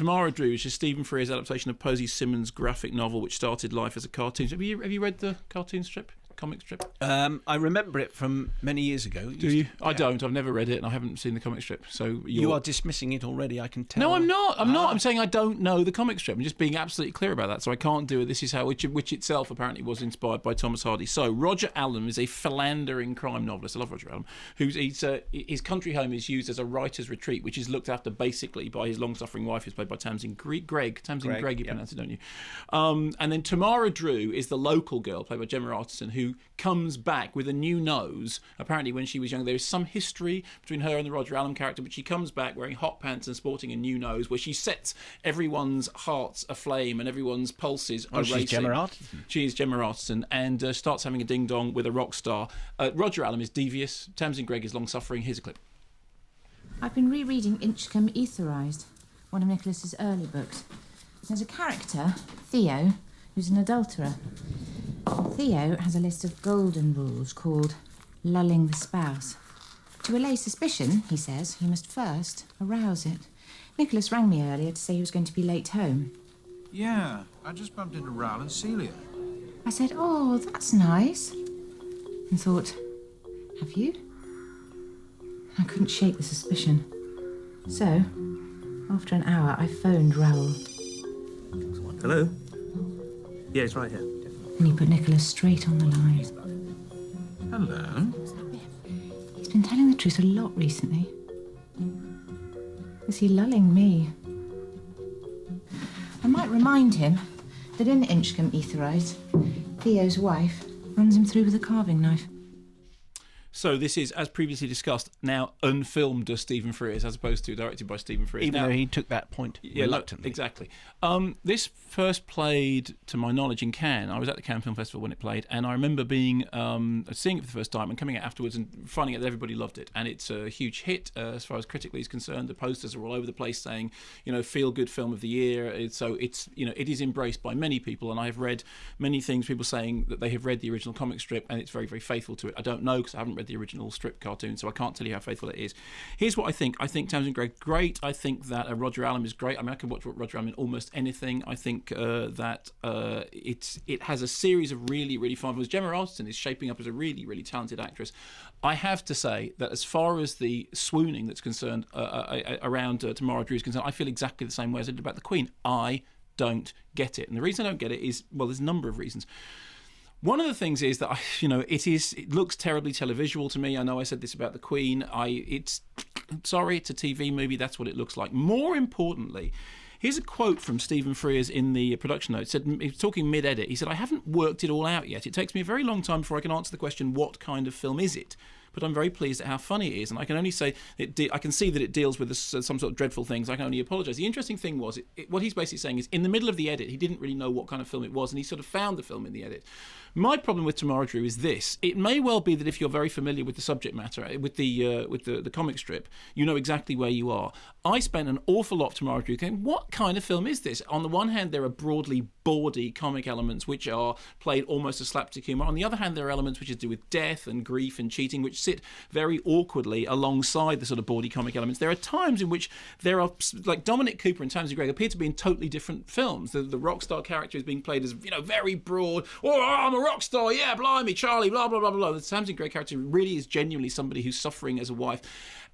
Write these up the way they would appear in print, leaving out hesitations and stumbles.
Tamara Drewe, which is Stephen Frears' adaptation of Posey Simmons' graphic novel, which started life as a cartoon. Have you read the cartoon strip? Comic strip? I remember it from many years ago. Do you? I don't. I've never read it, and I haven't seen the comic strip. So you are dismissing it already, I can tell. No, I'm not. I'm saying I don't know the comic strip. I'm just being absolutely clear about that. So I can't do it. This is how, which itself apparently was inspired by Thomas Hardy. So Roger Allam is a philandering crime novelist. I love Roger Allam. His country home is used as a writer's retreat, which is looked after basically by his long-suffering wife, who's played by Tamsin Greig. Tamsin Greig, you pronounce it, don't you? And then Tamara Drewe is the local girl, played by Gemma Arterton, who comes back with a new nose. Apparently when she was young there is some history between her and the Roger Allam character, but she comes back wearing hot pants and sporting a new nose, where she sets everyone's hearts aflame and everyone's pulses are racing. She's Gemma Arterton. She is Gemma Arterton, and starts having a ding-dong with a rock star. Roger Allam is devious, Tamsin Greig is long-suffering. Here's a clip. I've been rereading Inchcombe Etherised, one of Nicholas's early books. There's a character, Theo, who's an adulterer. Theo has a list of golden rules called lulling the spouse. To allay suspicion, he says, you must first arouse it. Nicholas rang me earlier to say he was going to be late home. Yeah, I just bumped into Raoul and Celia. I said, oh, that's nice. And thought, have you? I couldn't shake the suspicion. So, after an hour, I phoned Raoul. Hello? Yeah, it's right here. And he put Nicholas straight on the line. Hello? He's been telling the truth a lot recently. Is he lulling me? I might remind him that in Inchcombe Etherised, Theo's wife runs him through with a carving knife. So this is, as previously discussed, now unfilmed as Stephen Frears, as opposed to directed by Stephen Frears. Even though he took that point reluctantly. Exactly. This first played, to my knowledge, in Cannes. I was at the Cannes Film Festival when it played, and I remember seeing it for the first time and coming out afterwards and finding out that everybody loved it. And it's a huge hit as far as critically is concerned. The posters are all over the place saying, feel good film of the year. So it is embraced by many people, and I have read many things, people saying that they have read the original comic strip and it's very, very faithful to it. I don't know, because I haven't read the original strip cartoon, so I can't tell you how faithful it is. Here's what I think. I think Tamsin Greig great. I think that Roger Allam is great. I mean, I could watch Roger Allam in almost anything. I think that it has a series of really, really fun films. Gemma Arterton is shaping up as a really, really talented actress. I have to say that as far as the swooning that's concerned around Tamara Drewe is concerned, I feel exactly the same way as I did about the Queen. I don't get it. And the reason I don't get it is, well, there's a number of reasons. One of the things is that it looks terribly televisual to me. I know I said this about the Queen. It's a TV movie. That's what it looks like. More importantly, here's a quote from Stephen Frears in the production notes. He was talking mid-edit. He said, "I haven't worked it all out yet. It takes me a very long time before I can answer the question, what kind of film is it? But I'm very pleased at how funny it is, and I can only say I can see that it deals with some sort of dreadful things. I can only apologise." The interesting thing was, what he's basically saying is, in the middle of the edit, he didn't really know what kind of film it was, and he sort of found the film in the edit. My problem with Tamara Drewe is this: it may well be that if you're very familiar with the subject matter, with the comic strip, you know exactly where you are. I spent an awful lot of Tamara Drewe going, what kind of film is this? On the one hand, there are broadly bawdy comic elements which are played almost as slapstick humour. On the other hand, there are elements which are to do with death and grief and cheating, which sit very awkwardly alongside the sort of bawdy comic elements. There are times in which there are, like, Dominic Cooper and Tamsin Greig appear to be in totally different films. The rock star character is being played as, very broad. Oh, I'm a rock star, yeah, blimey, Charlie, blah, blah, blah, blah. The Tamsin Greig character really is genuinely somebody who's suffering as a wife.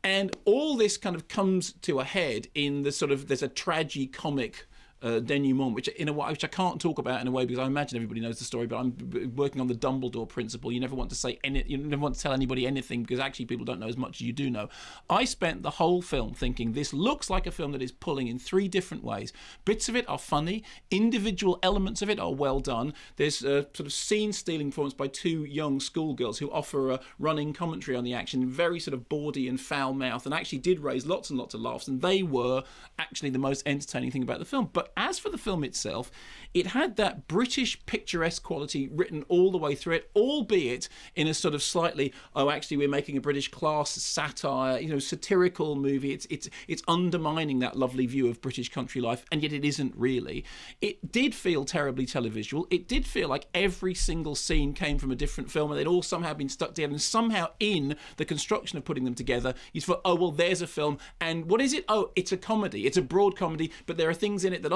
And all this kind of comes to a head in the sort of, there's a tragi-comic denouement, which I can't talk about in a way because I imagine everybody knows the story, but I'm working on the Dumbledore principle. You never want to you never want to tell anybody anything because actually people don't know as much as you do know. I spent the whole film thinking this looks like a film that is pulling in three different ways. Bits of it are funny, individual elements of it are well done. There's a sort of scene-stealing performance by two young schoolgirls who offer a running commentary on the action, very sort of bawdy and foul-mouthed, and actually did raise lots and lots of laughs, and they were actually the most entertaining thing about the film. But But as for the film itself, it had that British picturesque quality written all the way through it, albeit in a sort of slightly, actually we're making a British class satire, satirical movie. It's undermining that lovely view of British country life, and yet it isn't really. It did feel terribly televisual. It did feel like every single scene came from a different film, and they'd all somehow been stuck together, and somehow in the construction of putting them together, you thought, oh, well, there's a film, and what is it? Oh, it's a comedy. It's a broad comedy, but there are things in it that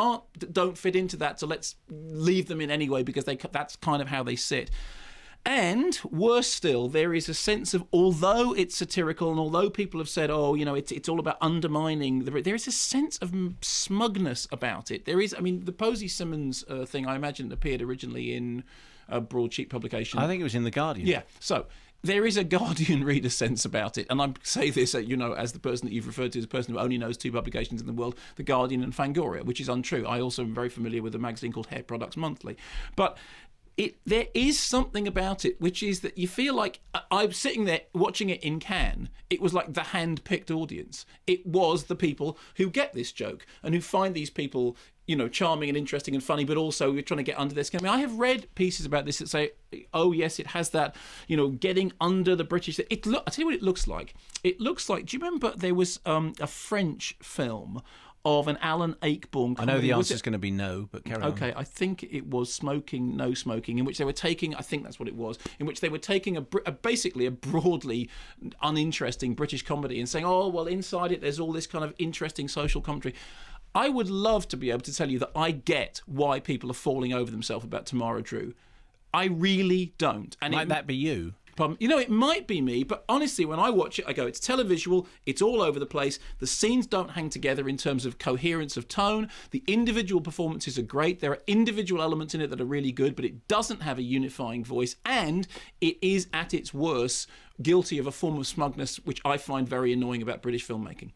don't fit into that, so let's leave them in anyway, because that's kind of how they sit. And worse still, there is a sense of, although it's satirical and although people have said, it's all about undermining, there is a sense of smugness about it. There is, the Posey Simmons thing, I imagine, appeared originally in a broadsheet publication. I think it was in The Guardian. Yeah, so there is a Guardian reader sense about it, and I say this, as the person that you've referred to as a person who only knows two publications in the world, The Guardian and Fangoria, which is untrue. I also am very familiar with a magazine called Hair Products Monthly. But there is something about it, which is that you feel like I'm sitting there watching it in Cannes. It was like the hand-picked audience. It was the people who get this joke and who find these people, charming and interesting and funny, but also you're trying to get under their skin. I have read pieces about this that say, oh yes, it has that, getting under the British. I'll tell you what it looks like. It looks like, do you remember there was a French film of an Alan Ayckbourn comedy? I know the answer is going to be no, but carry on. Okay, I think it was Smoking, No Smoking, in which they were taking, I think that's what it was, in which they were taking basically a broadly uninteresting British comedy and saying, oh, well, inside it there's all this kind of interesting social commentary. I would love to be able to tell you that I get why people are falling over themselves about Tamara Drewe. I really don't. And Might that be you? It might be me, but honestly, when I watch it, I go, it's televisual, it's all over the place, the scenes don't hang together in terms of coherence of tone, the individual performances are great, there are individual elements in it that are really good, but it doesn't have a unifying voice, and it is, at its worst, guilty of a form of smugness, which I find very annoying about British filmmaking.